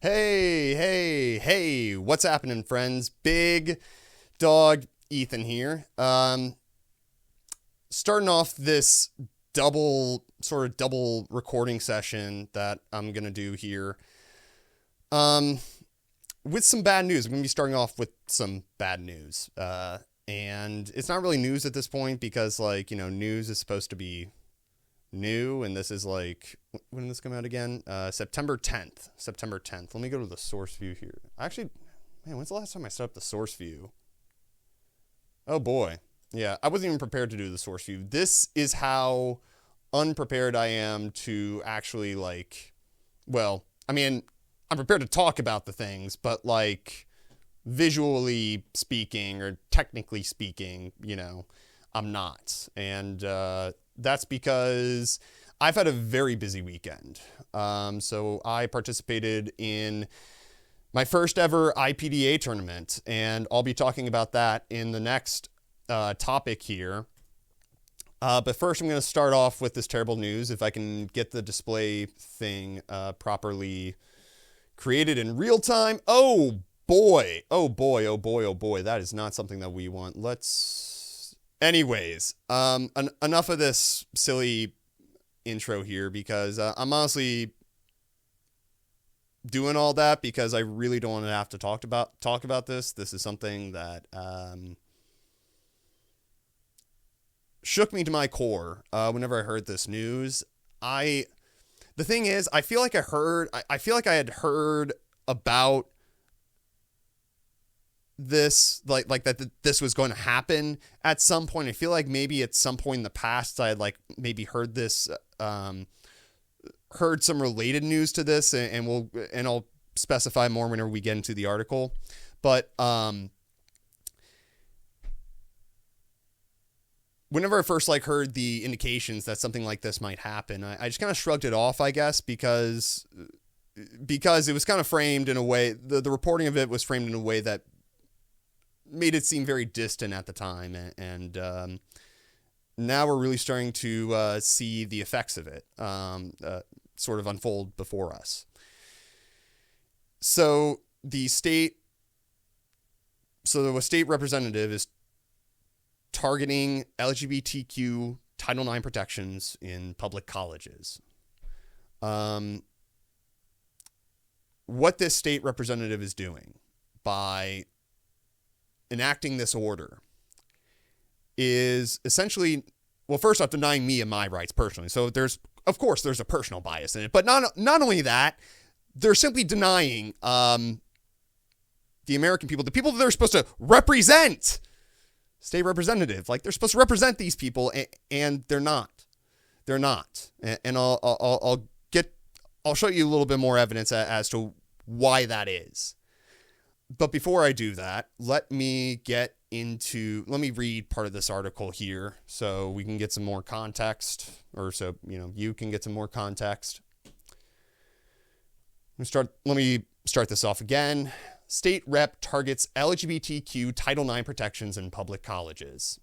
Hey, what's happening, friends? Big Dog Ethan here. Starting off this double recording session that I'm going to do here with some bad news. I'm going to be starting off with some bad news. And it's not really news at this point because, news is supposed to be new, and this is when did this come out again? September 10th. Let me go to the source view here. Actually, man, when's the last time I set up the source view? Oh boy. Yeah, I wasn't even prepared to do the source view. This is how unprepared I am to actually I'm prepared to talk about the things, but visually speaking or technically speaking, I'm not. And that's because I've had a very busy weekend. So I participated in my first ever IPDA tournament, and I'll be talking about that in the next topic here. But first, I'm going to start off with this terrible news. If I can get the display thing properly created in real time. Oh boy. That is not something that we want. Anyways, enough of this silly intro here, because I'm honestly doing all that because I really don't want to have to talk about this. This is something that shook me to my core whenever I heard this news. The thing is, I feel like I had heard about this, that this was going to happen at some point. I feel like maybe at some point in the past I had maybe heard this, heard some related news to this, and I'll specify more whenever we get into the article. But whenever I first heard the indications that something like this might happen, I just kind of shrugged it off, I guess, because it was kind of framed in a way, the reporting of it was framed in a way that made it seem very distant at the time, and now we're really starting to see the effects of it sort of unfold before us. So the state representative is targeting LGBTQ Title IX protections in public colleges. What this state representative is doing by enacting this order is essentially, well, first off, denying me and my rights personally. So there's a personal bias in it, but not only that, they're simply denying the American people, the people that they're supposed to represent. State representative, they're supposed to represent these people, and they're not. And I'll show you a little bit more evidence as to why that is. But before I do that, let me read part of this article here so we can get some more context, or so, you can get some more context. Let me start this off again. State Rep targets LGBTQ Title IX protections in public colleges.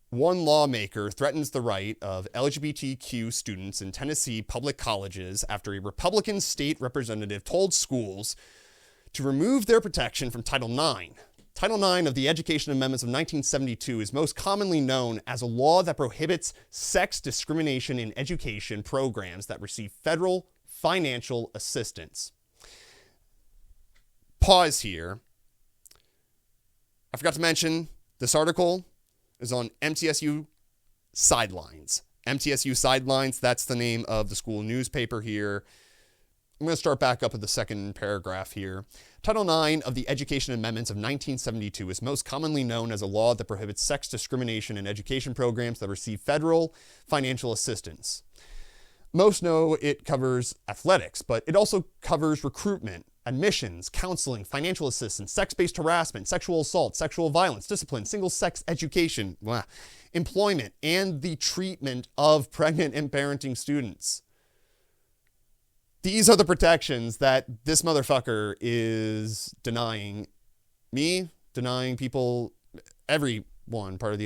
One lawmaker threatens the right of LGBTQ students in Tennessee public colleges after a Republican state representative told schools to remove their protection from Title IX. Title IX of the Education Amendments of 1972 is most commonly known as a law that prohibits sex discrimination in education programs that receive federal financial assistance. Pause here. I forgot to mention this article is on MTSU Sidelines. MTSU Sidelines, that's the name of the school newspaper here. I'm going to start back up at the second paragraph here. Title IX of the Education Amendments of 1972 is most commonly known as a law that prohibits sex discrimination in education programs that receive federal financial assistance. Most know it covers athletics, but it also covers recruitment, admissions, counseling, financial assistance, sex-based harassment, sexual assault, sexual violence, discipline, single-sex education, employment, and the treatment of pregnant and parenting students. These are the protections that this motherfucker is denying me, denying people, everyone who's part of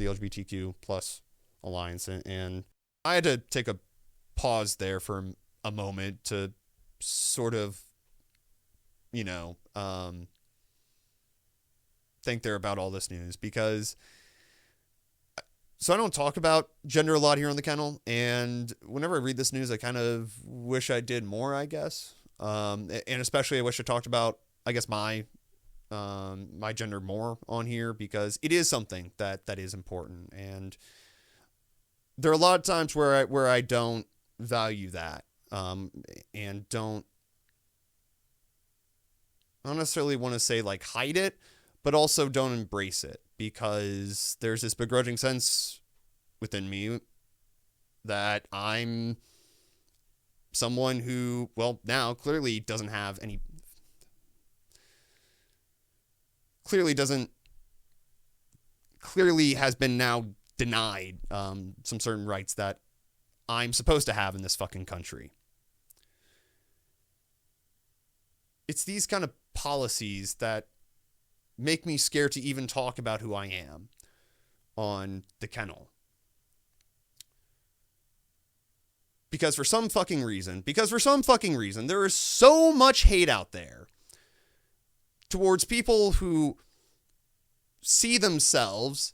the LGBTQ plus alliance. And I had to take a pause there for a moment to sort of, think they're about all this news, because so I don't talk about gender a lot here on the kennel, and whenever I read this news, I kind of wish I did more, I guess. And especially I wish I talked about, I guess, my gender more on here, because it is something that is important. And there are a lot of times where I don't value that, and don't necessarily want to say like hide it, but also don't embrace it, because there's this begrudging sense within me that I'm someone who, well, now clearly doesn't have any, clearly has been now denied some certain rights that I'm supposed to have in this fucking country. It's these kind of policies that make me scared to even talk about who I am on the kennel. Because for some fucking reason, there is so much hate out there towards people who see themselves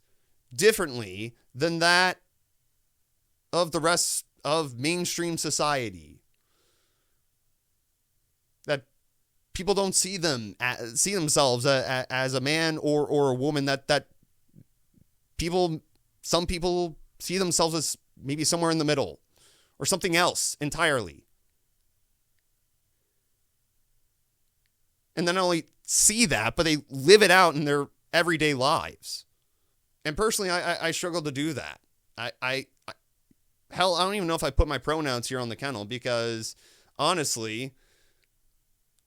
differently than that of the rest of mainstream society. That people don't see themselves as a man or a woman, that some people see themselves as maybe somewhere in the middle or something else entirely. And then not only see that, but they live it out in their everyday lives. And personally, I struggle to do that. Hell, I don't even know if I put my pronouns here on the kennel, because honestly,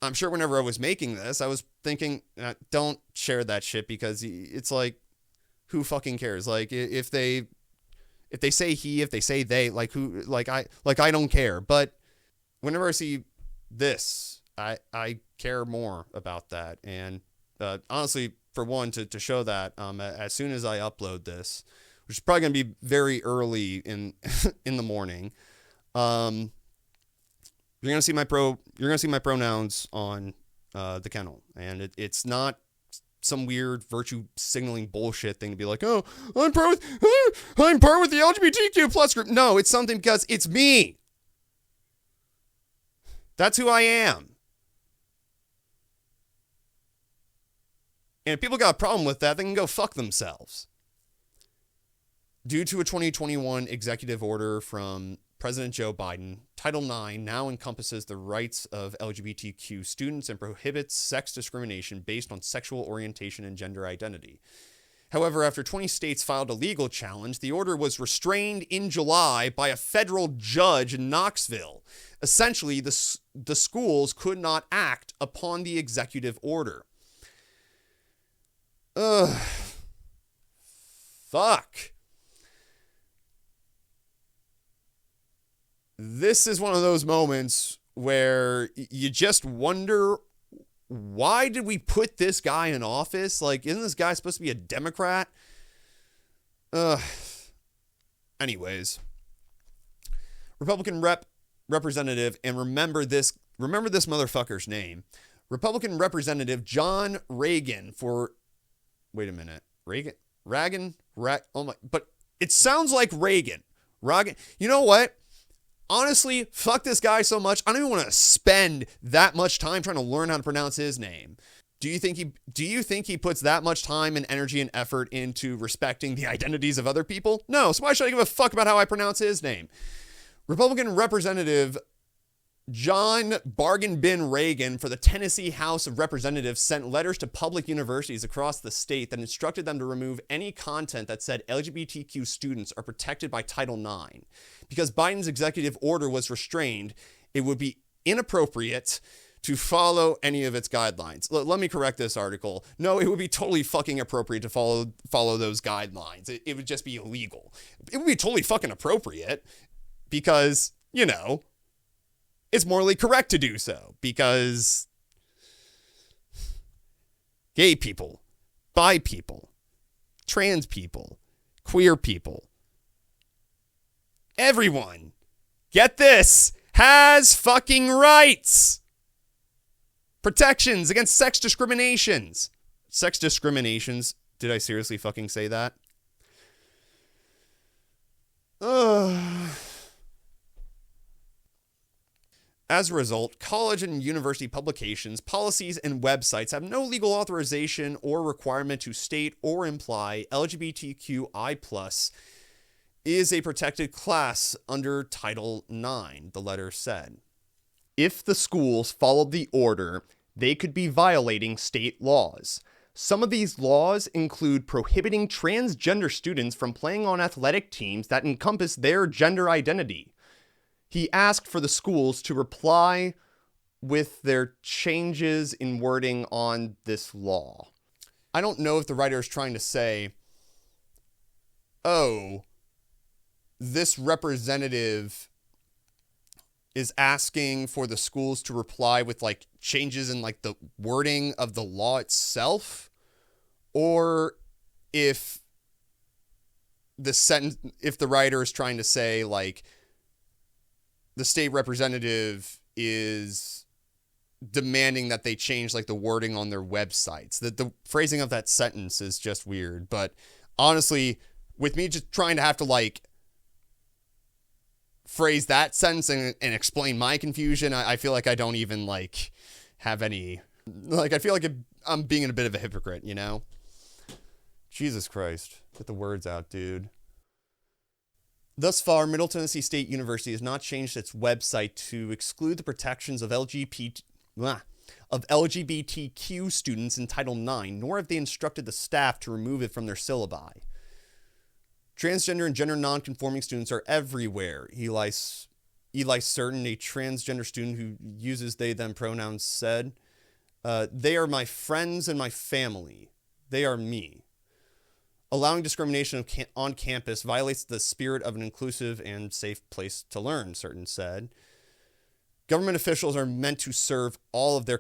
I'm sure whenever I was making this, I was thinking, don't share that shit, because it's like, who fucking cares? Like, if they say he, if they say they, like, who, I don't care. But whenever I see this, I care more about that. And honestly, for one, to show that, as soon as I upload this, which is probably going to be very early in the morning, you're gonna see my pronouns on the kennel, and it's not some weird virtue signaling bullshit thing to be like, oh, I'm part with the LGBTQ plus group. No, it's something because it's me. That's who I am. And if people got a problem with that, they can go fuck themselves. Due to a 2021 executive order from President Joe Biden, Title IX now encompasses the rights of LGBTQ students and prohibits sex discrimination based on sexual orientation and gender identity. However, after 20 states filed a legal challenge, the order was restrained in July by a federal judge in Knoxville. Essentially, the schools could not act upon the executive order. Fuck. This is one of those moments where you just wonder, why did we put this guy in office? Like, isn't this guy supposed to be a Democrat? Anyways, Republican representative, and remember this motherfucker's name, Republican Representative John Ragan wait a minute, but it sounds like Reagan. You know what? Honestly, fuck this guy so much, I don't even want to spend that much time trying to learn how to pronounce his name. Do you think he puts that much time and energy and effort into respecting the identities of other people? No, so why should I give a fuck about how I pronounce his name? Republican Representative John Bargain Bin Ragan for the Tennessee House of Representatives sent letters to public universities across the state that instructed them to remove any content that said LGBTQ students are protected by Title IX. Because Biden's executive order was restrained, it would be inappropriate to follow any of its guidelines. Let me correct this article. No, it would be totally fucking appropriate to follow those guidelines. It would just be illegal. It would be totally fucking appropriate because, it's morally correct to do so, because gay people, bi people, trans people, queer people, everyone, get this, has fucking rights. Protections against sex discriminations. Sex discriminations. Did I seriously fucking say that? As a result, college and university publications, policies, and websites have no legal authorization or requirement to state or imply LGBTQI+ is a protected class under Title IX, the letter said. If the schools followed the order, they could be violating state laws. Some of these laws include prohibiting transgender students from playing on athletic teams that encompass their gender identity. He asked for the schools to reply with their changes in wording on this law. I don't know if the writer is trying to say, oh, this representative is asking for the schools to reply with like changes in like the wording of the law itself, or if the writer is trying to say like the state representative is demanding that they change like the wording on their websites. The phrasing of that sentence is just weird, but honestly, with me just trying to have to like phrase that sentence and explain my confusion, I feel like I don't even like have any, like I feel like I'm being a bit of a hypocrite, you know? Jesus Christ. Get the words out, dude. Thus far, Middle Tennessee State University has not changed its website to exclude the protections of LGBTQ students in Title IX, nor have they instructed the staff to remove it from their syllabi. Transgender and gender non-conforming students are everywhere, Eli Certain, a transgender student who uses they/them pronouns, said. They are my friends and my family. They are me. Allowing discrimination on campus violates the spirit of an inclusive and safe place to learn, Certain said. Government officials are meant to serve all of their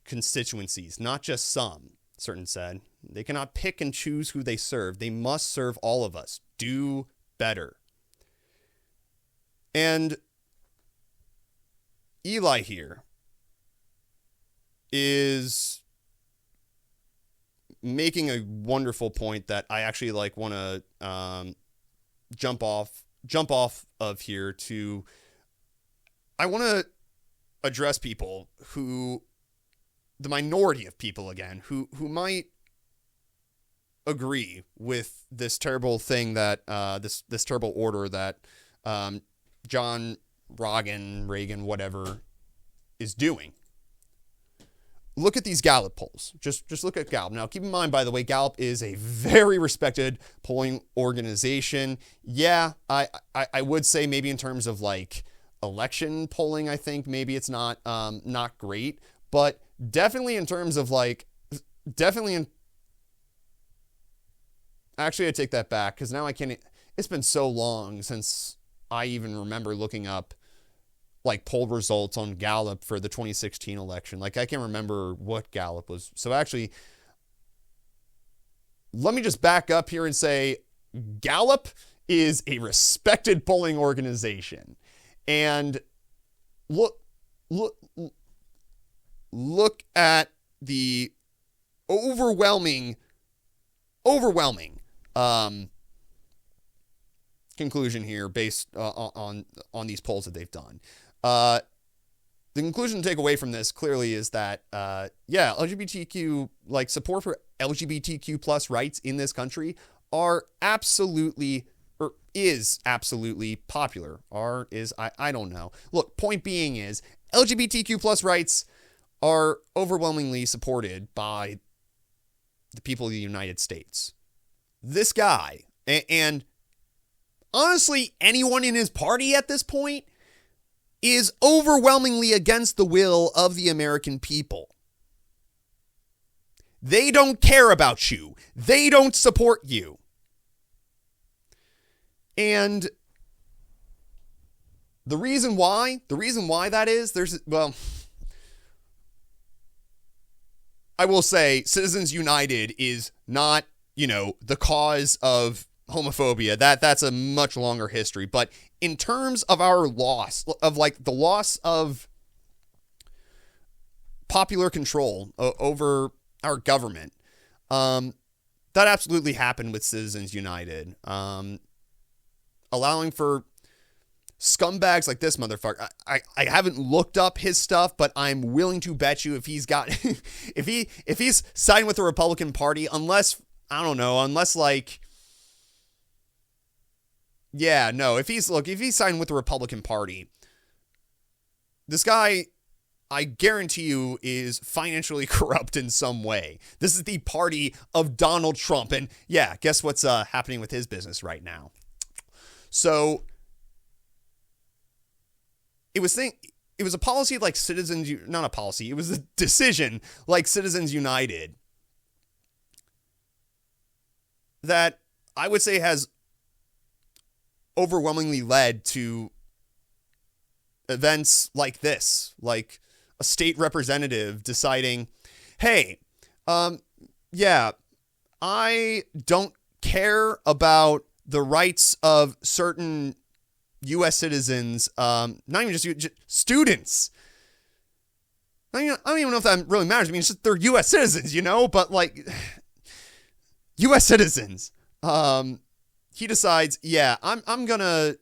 constituencies, not just some, Certain said. They cannot pick and choose who they serve. They must serve all of us. Do better. And Eli here is making a wonderful point that I actually like want to jump off of here to. I want to address people who, the minority of people again, who might agree with this terrible thing that this terrible order that John Ragan, whatever, is doing. Look at these Gallup polls. Just look at Gallup. Now, keep in mind, by the way, Gallup is a very respected polling organization. Yeah, I would say maybe in terms of like election polling, I think maybe it's not great, but definitely in terms of like, actually, I take that back because now I can't. It's been so long since I even remember looking up like poll results on Gallup for the 2016 election. Like I can't remember what Gallup was. So actually, let me just back up here and say Gallup is a respected polling organization. And look at the overwhelming conclusion here based on these polls that they've done. The conclusion to take away from this clearly is that, LGBTQ, like support for LGBTQ plus rights in this country is absolutely popular. I don't know. Look, point being is LGBTQ plus rights are overwhelmingly supported by the people of the United States. This guy, and honestly, anyone in his party at this point is overwhelmingly against the will of the American people. They don't care about you. They don't support you. And the reason why that is, I will say Citizens United is not, the cause of homophobia, that's a much longer history. But in terms of our loss of like the loss of popular control over our government, that absolutely happened with Citizens United, allowing for scumbags like this motherfucker. I haven't looked up his stuff, but I'm willing to bet you if he's got if he's siding with the Republican Party, unless I don't know, unless like yeah, no, if he's siding with the Republican Party, this guy, I guarantee you, is financially corrupt in some way. This is the party of Donald Trump. And yeah, guess what's happening with his business right now? So it was a policy like not a policy. It was a decision like Citizens United that I would say has overwhelmingly led to events like this, like a state representative deciding, hey, yeah, I don't care about the rights of certain U.S. citizens, not even just students. I don't even know if that really matters. I mean, it's just they're U.S. citizens, you know, but like U.S. citizens. He decides, yeah, I'm gonna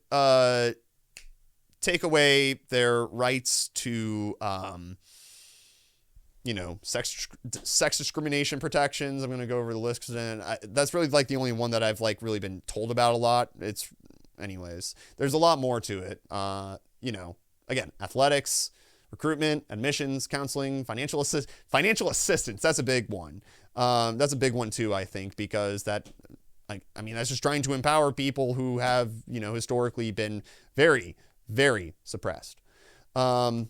take away their rights to, sex discrimination protections. I'm gonna go over the list because that's really like the only one that I've like really been told about a lot. Anyways, there's a lot more to it. Again, athletics, recruitment, admissions, counseling, financial assistance. That's a big one. That's a big one too, I think, because that's just trying to empower people who have, historically been very, very suppressed. And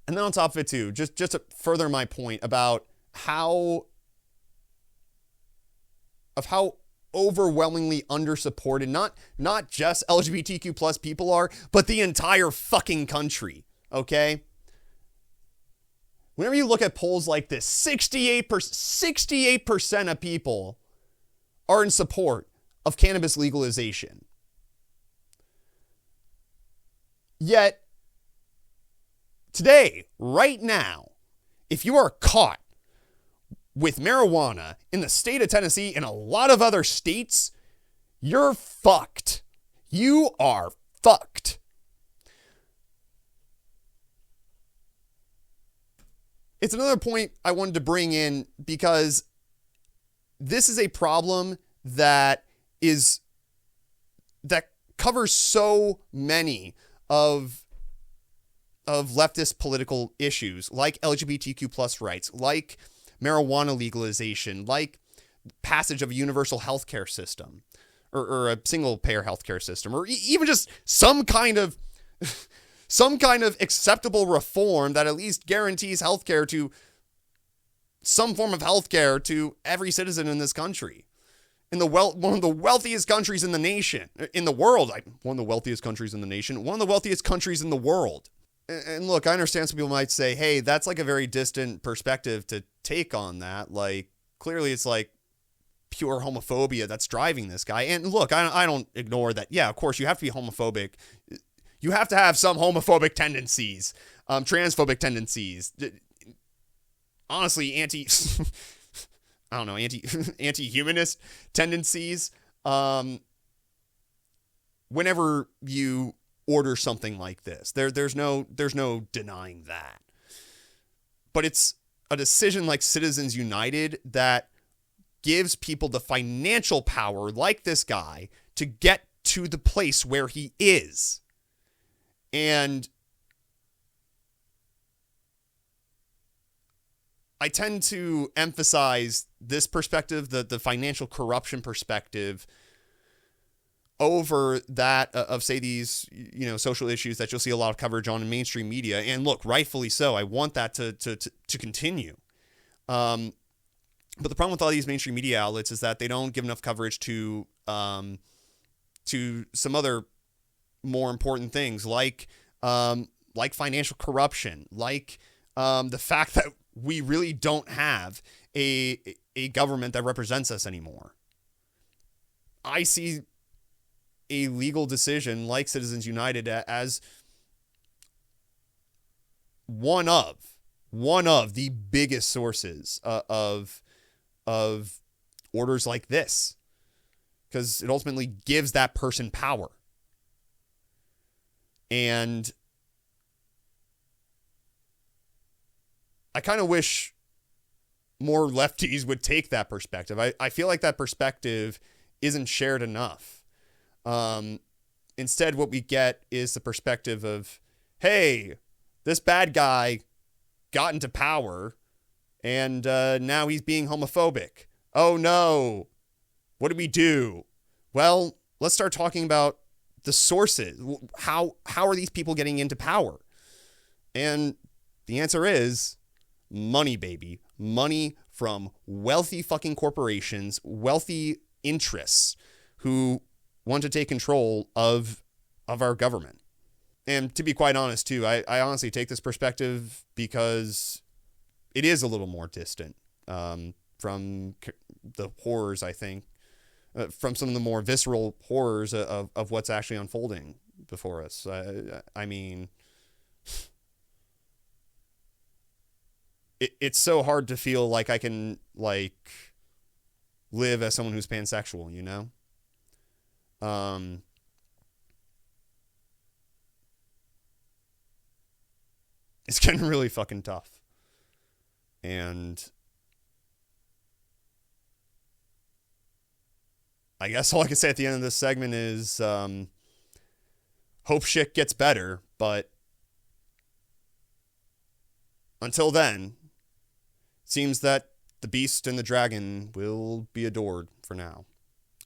then on top of it too, just to further my point about how overwhelmingly undersupported, not just LGBTQ plus people are, but the entire fucking country. Okay. Whenever you look at polls like this, 68% of people are in support of cannabis legalization. Yet, today, right now, if you are caught with marijuana in the state of Tennessee and a lot of other states, you're fucked. You are fucked. It's another point I wanted to bring in because this is a problem that covers so many of leftist political issues, like LGBTQ plus rights, like marijuana legalization, like passage of a universal healthcare system, or a single payer healthcare system, or even just some kind of acceptable reform that at least guarantees healthcare to some form of healthcare to every citizen in this country. One of the wealthiest countries in the nation, in the world, one of the wealthiest countries in the nation, one of the wealthiest countries in the world. And look, I understand some people might say, hey, that's like a very distant perspective to take on that. Like, clearly it's like pure homophobia that's driving this guy. And look, I don't ignore that. Yeah, of course, you have to be homophobic. You have to have some homophobic tendencies, transphobic tendencies. Honestly, anti-humanist tendencies. Whenever you order something like this, there's no denying that. But it's a decision like Citizens United that gives people the financial power, like this guy, to get to the place where he is. And I tend to emphasize this perspective, the financial corruption perspective, over that of, say, these, social issues that you'll see a lot of coverage on in mainstream media. And look, rightfully so. I want that to continue. But the problem with all these mainstream media outlets is that they don't give enough coverage to some other more important things, like financial corruption, like the fact that we really don't have a government that represents us anymore. I see a legal decision like Citizens United as one of the biggest sources of orders like this, because it ultimately gives that person power. And I kind of wish more lefties would take that perspective. I feel like that perspective isn't shared enough. Instead, what we get is the perspective of, hey, this bad guy got into power and now he's being homophobic. Oh no, what do we do? Well, let's start talking about the sources. How are these people getting into power? And the answer is money, baby. Money from wealthy fucking corporations, wealthy interests who want to take control of our government. And to be quite honest, too, I honestly take this perspective because it is a little more distant from the horrors, I think, from some of the more visceral horrors of what's actually unfolding before us. I mean, it's so hard to feel like I can, like, live as someone who's pansexual, you know? It's getting really fucking tough. And I guess all I can say at the end of this segment is hope shit gets better, but until then, it seems that the beast and the dragon will be adored for now.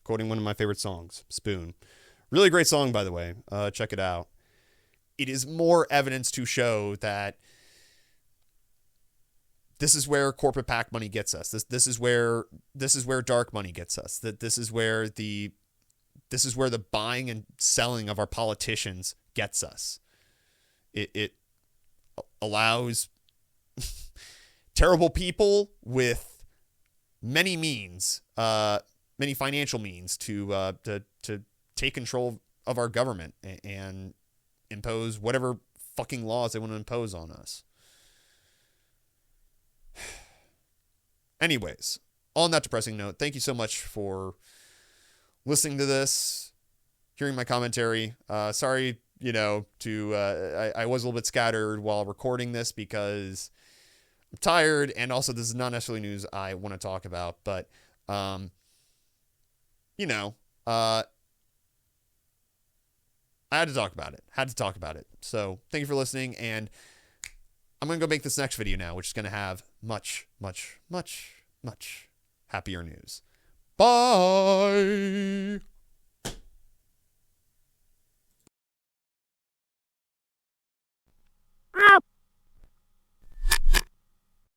Quoting one of my favorite songs, Spoon. Really great song, by the way. Check it out. It is more evidence to show that this is where corporate PAC money gets us. This is where dark money gets us. That this is where the buying and selling of our politicians gets us. It allows terrible people with many means, many financial means to take control of our government and impose whatever fucking laws they want to impose on us. Anyways, on that depressing note, thank you so much for listening to this, hearing my commentary. Sorry, I was a little bit scattered while recording this because I'm tired, and also this is not necessarily news I want to talk about, but, I had to talk about it. So thank you for listening, and I'm going to go make this next video now, which is going to have much, much, much, much happier news. Bye!